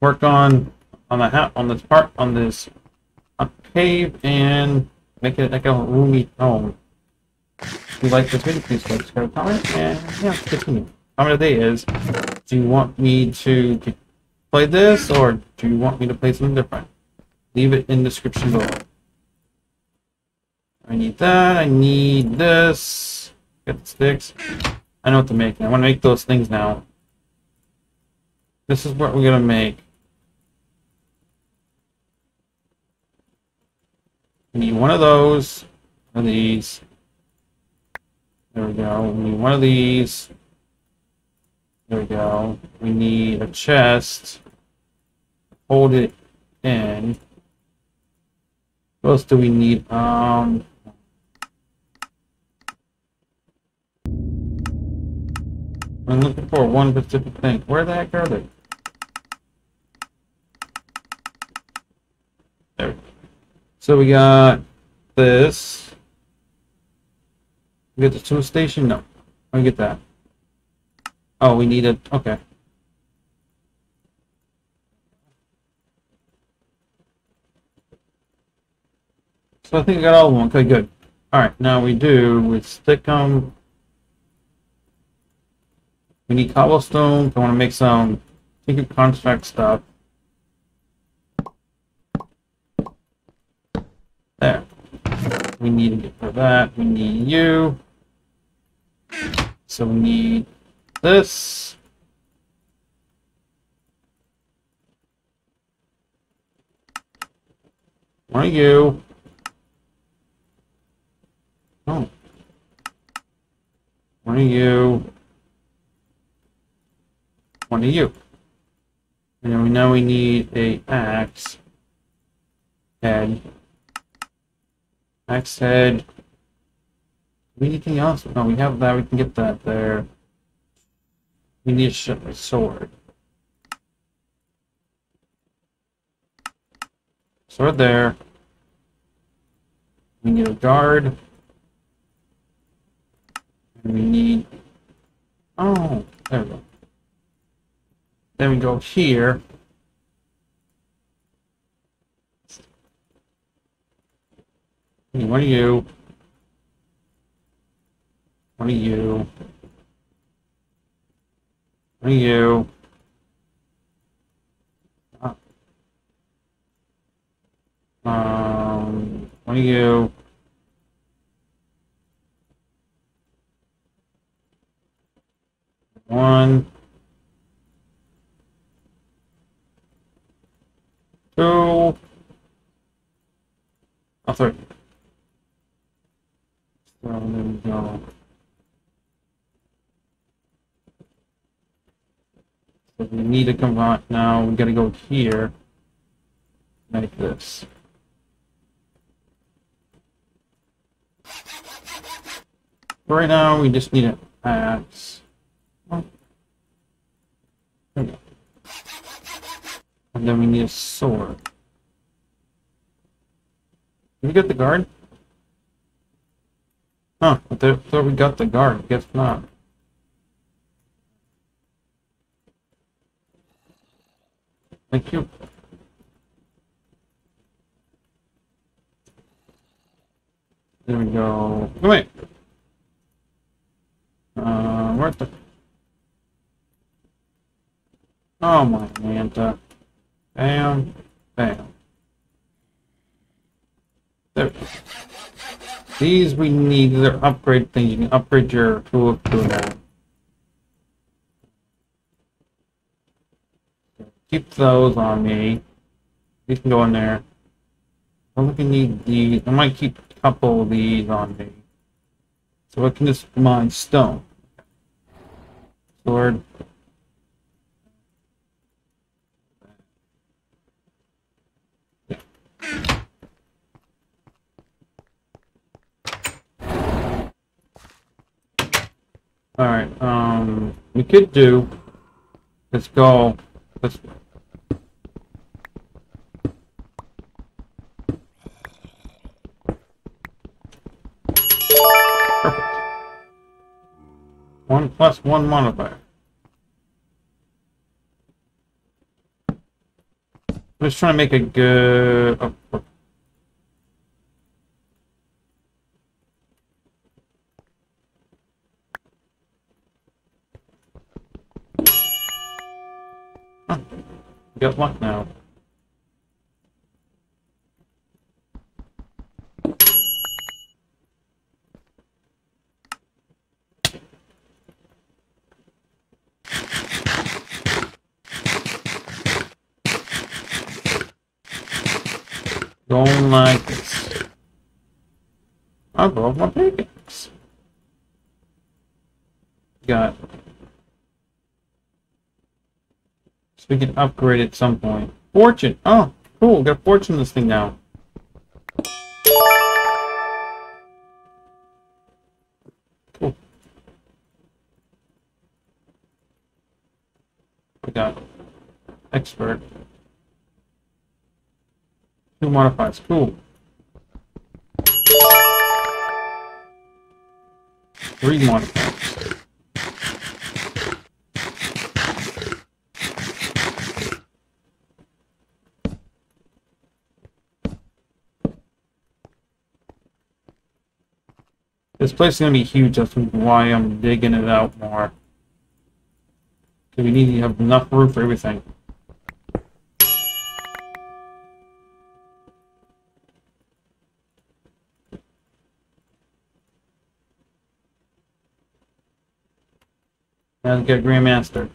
work on this cave and make it like a roomy home. If you like this video, please like, subscribe, comment, and yeah, let's continue. Comment of the day is: do you want me to play this, or do you want me to play something different? Leave it in the description below. I need that. I need this. Get the sticks. I know what to make. I want to make those things now. This is what we're gonna make. We need one of those. One of these. There we go. We need one of these. There we go. We need a chest. Hold it in. What else do we need? I'm looking for one specific thing. Where the heck are they? There we go. So we got this. We get the tool station? No. Let me get that. Oh, we need it. Okay. So I think I got all of them. Okay, good. Alright, now we stick them. We need cobblestone. I want to make some secret contract stuff. There. We need to get for that. We need you. So we need this. One of you. Oh. One of you. One of you. And then now we need a axe head. Axe head. Do we need anything else? No, we have that. We can get that there. We need a sword. Sword there. We need a guard. And we need... Oh, there we go. Then we go here. One of you. One of you. One of you. One of you. One. Two. Oh, three. So there we go. So we need to come out now. We gotta go here. Like this. Right now, we just need an axe. Oh. There we go. And then we need a sword. Did we get the guard? Huh, I thought we got the guard. Guess not. Thank you. There we go. Oh, wait. Where's the... Oh my Manta. Bam. Bam. There. These we need. These are upgrade things. You can upgrade your tool to that. Keep those on me. These can go in there. I don't think I need these. I might keep a couple of these on me. So I can just mine stone. Sword. Yeah. Alright, we could do, let's go, let's, perfect. 1+1 modifier. I'm just trying to make a good... Oh, huh. Got luck now. Don't like this. I broke my pickaxe. Got... So we can upgrade at some point. Fortune! Oh, cool. Got fortune in this thing now. Cool. We got expert. 2 modifiers. Cool. 3 modifiers. This place is going to be huge. That's why I'm digging it out more. Because we need to have enough room for everything. Now let's get Grandmaster.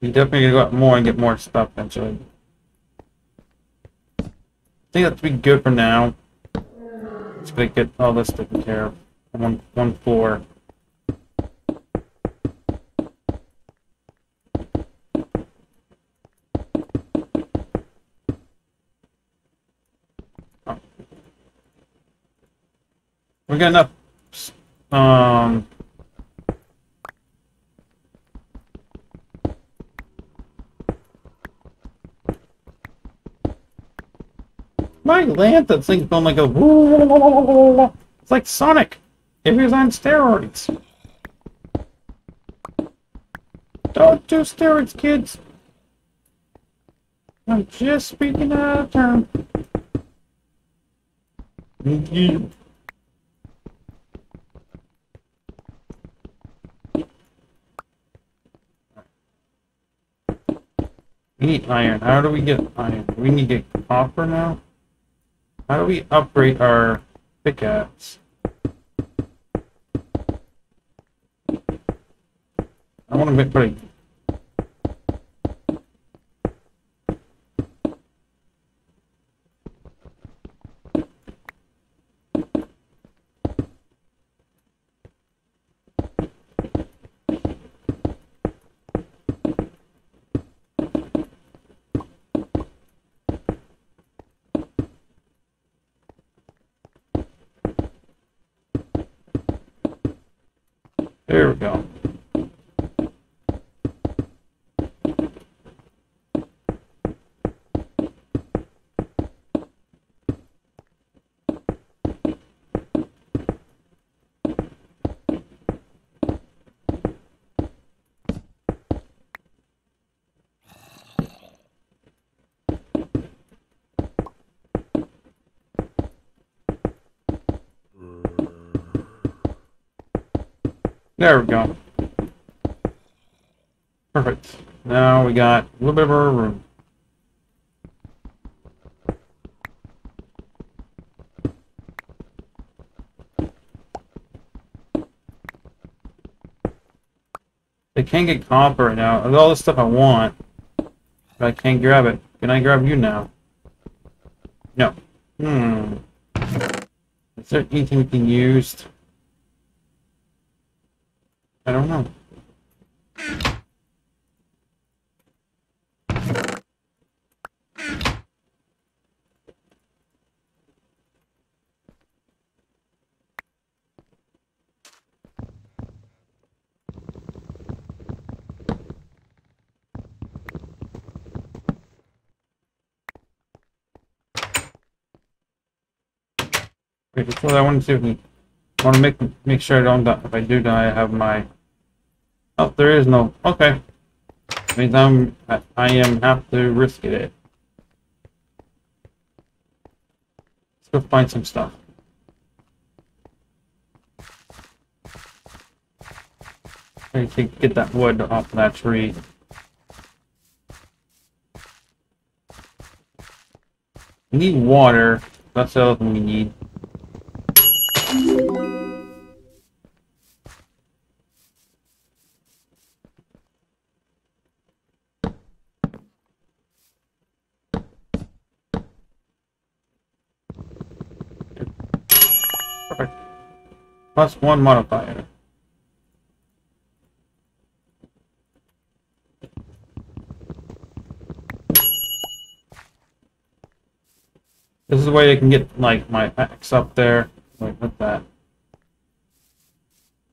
We definitely gonna go up more and get more stuff eventually. I think that's be good for now. Let's get all this taken care of. One floor. Oh. We got enough. My lamp, that thing's going like a... It's like Sonic. If he was on steroids. Don't do steroids, kids. I'm just speaking out of turn. Yeah. We need iron. How do we get iron? We need to get copper now? How do we upgrade our pickaxe? I want to put a... There we go. There we go. Perfect. Now we got a little bit of our room. I can't get copper right now. There's all this stuff I want, but I can't grab it. Can I grab you now? No. Is there anything we can use? I don't know. Wait, before that, I want to see if we want to make sure I don't die. If I do die, I have my. Oh, there is no. Okay. Means I am have to risk it. Let's go find some stuff. I can get that wood off that tree. We need water. That's the other thing we need. Perfect. +1 modifier. This is the way I can get like my axe up there. Like with that.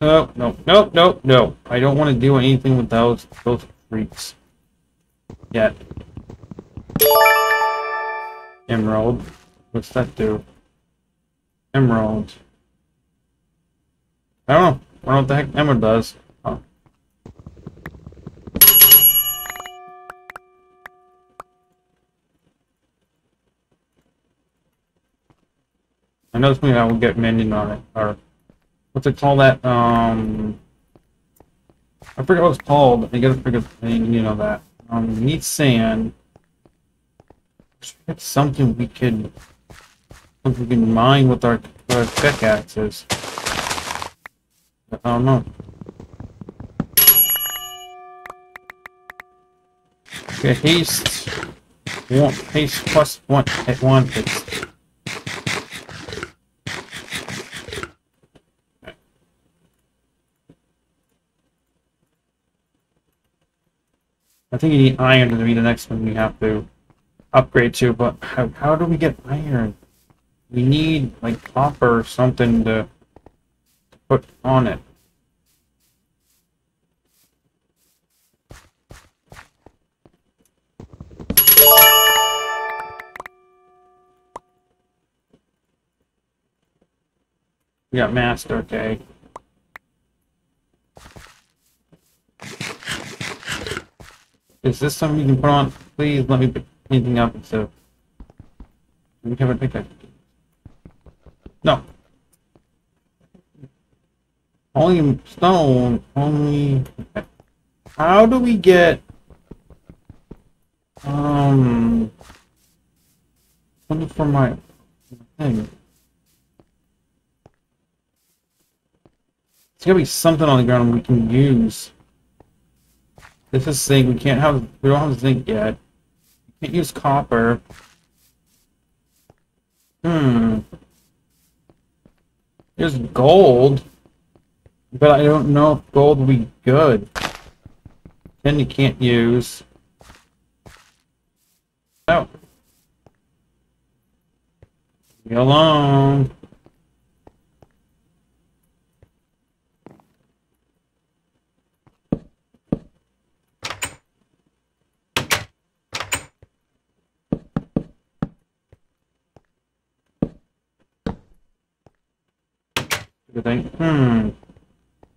No, no, no, no, no. I don't want to do anything with those freaks. Yet. Emerald. What's that do? Emerald. I don't know. I don't know what the heck emerald does. Oh. I know this maybe I will get mending on it. Or what's it called that? I forget what it's called. I gotta figure thing, you know that. We need sand. It's something we can mine with our pickaxes. I don't know. Okay, haste. Haste +1 at 1 haste. I think you need iron to be the next one we have to upgrade to, but how do we get iron? We need like copper or something to put on it. We got master, okay. Is this something you can put on? Please let me put anything up instead of... We have a pickaxe. No. Only stone. Only... Okay. How do we get... Something for my thing. There's gotta be something on the ground we can use. This is zinc. We don't have zinc yet. We can't use copper. There's gold. But I don't know if gold will be good. Then you can't use. No. Leave me alone.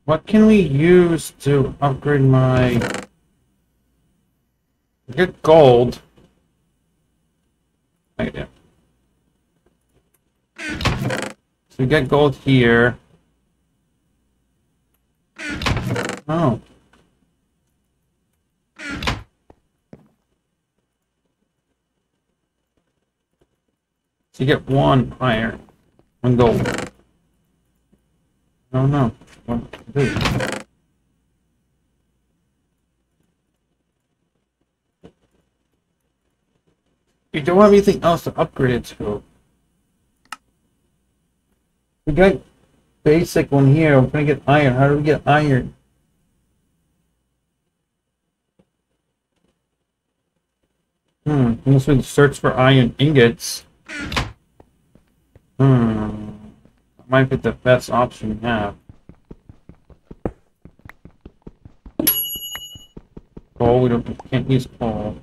What can we use to upgrade my... Get gold. Okay. So we get gold here. Oh. So you get 1 iron, 1 gold. I don't know what to do. We don't have anything else to upgrade it to. We got basic one here. We're gonna get iron. How do we get iron? Unless we search for iron ingots. Might be the best option we have. Coal, we can't use coal.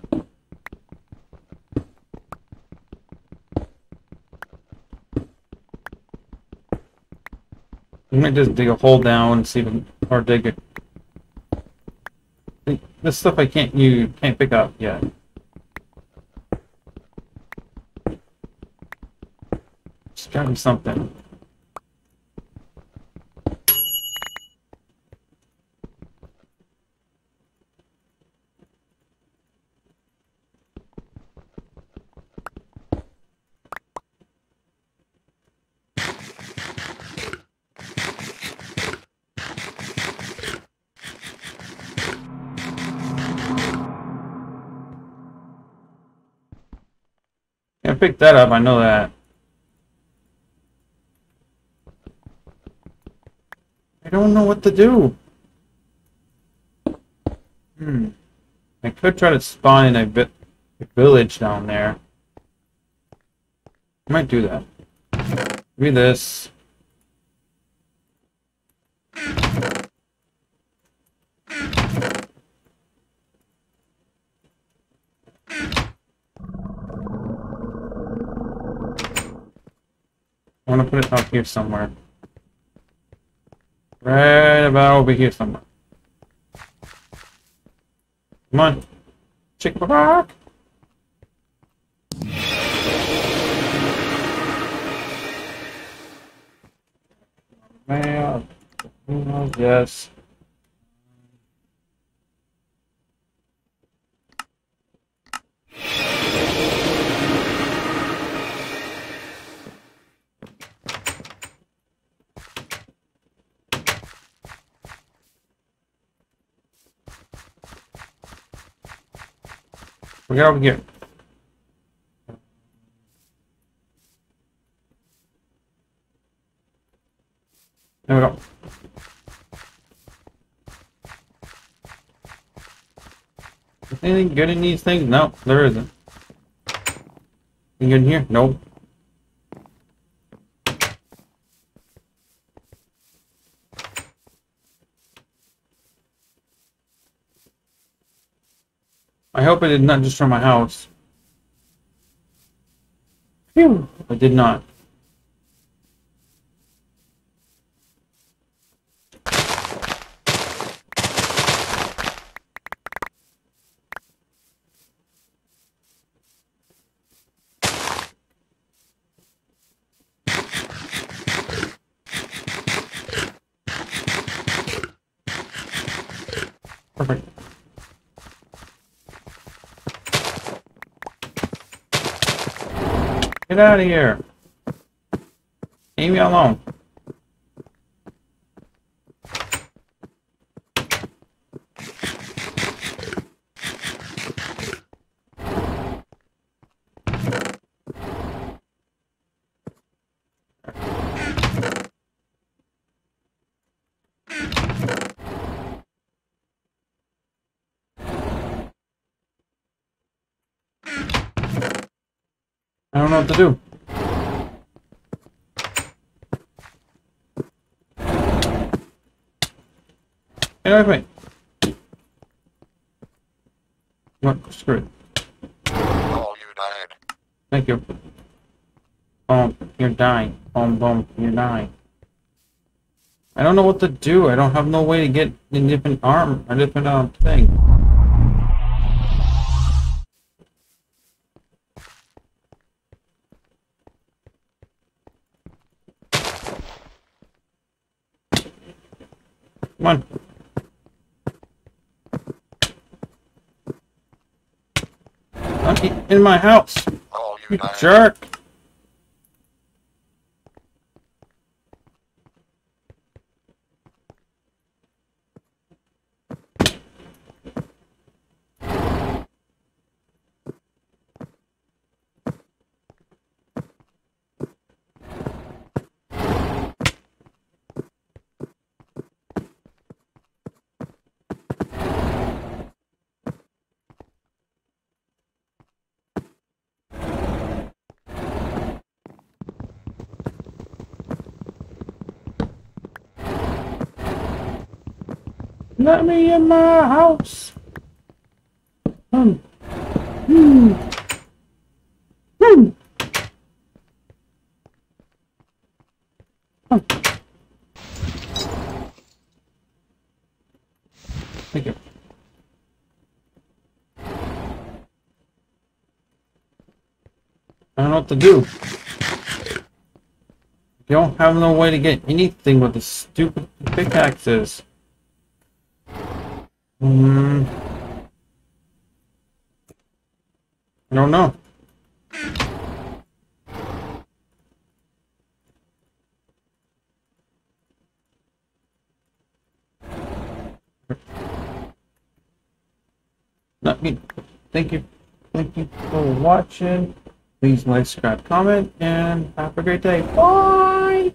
I might just dig a hole down and see if I can, or dig it. This stuff I can't pick up yet. There's gotta be something. I picked that up, I know that. I don't know what to do. I could try to spawn in a village down there. I might do that. Maybe this. I want to put it out here somewhere. Right about over here somewhere. Come on. Chicken rock. Mail. Yes. We got over here. There we go. Is anything good in these things? No, there isn't. Anything good in here? Nope. I hope I did not destroy my house. Phew! I did not. Perfect. Get out of here. Leave me alone. I don't know what to do. Get away from me. What? Screw it. Oh, you died. Thank you. Boom, you're dying. Boom, boom, you're dying. I don't know what to do. I don't have no way to get a different arm, a different thing. Come on. I'm in my house. Oh, You died. jerk. Let me in my house. Hmm. Hmm. Thank you. I don't know what to do. You don't have no way to get anything with the stupid pickaxes. I don't know. Not me. Thank you. Thank you for watching. Please like, subscribe, comment, and have a great day. Bye!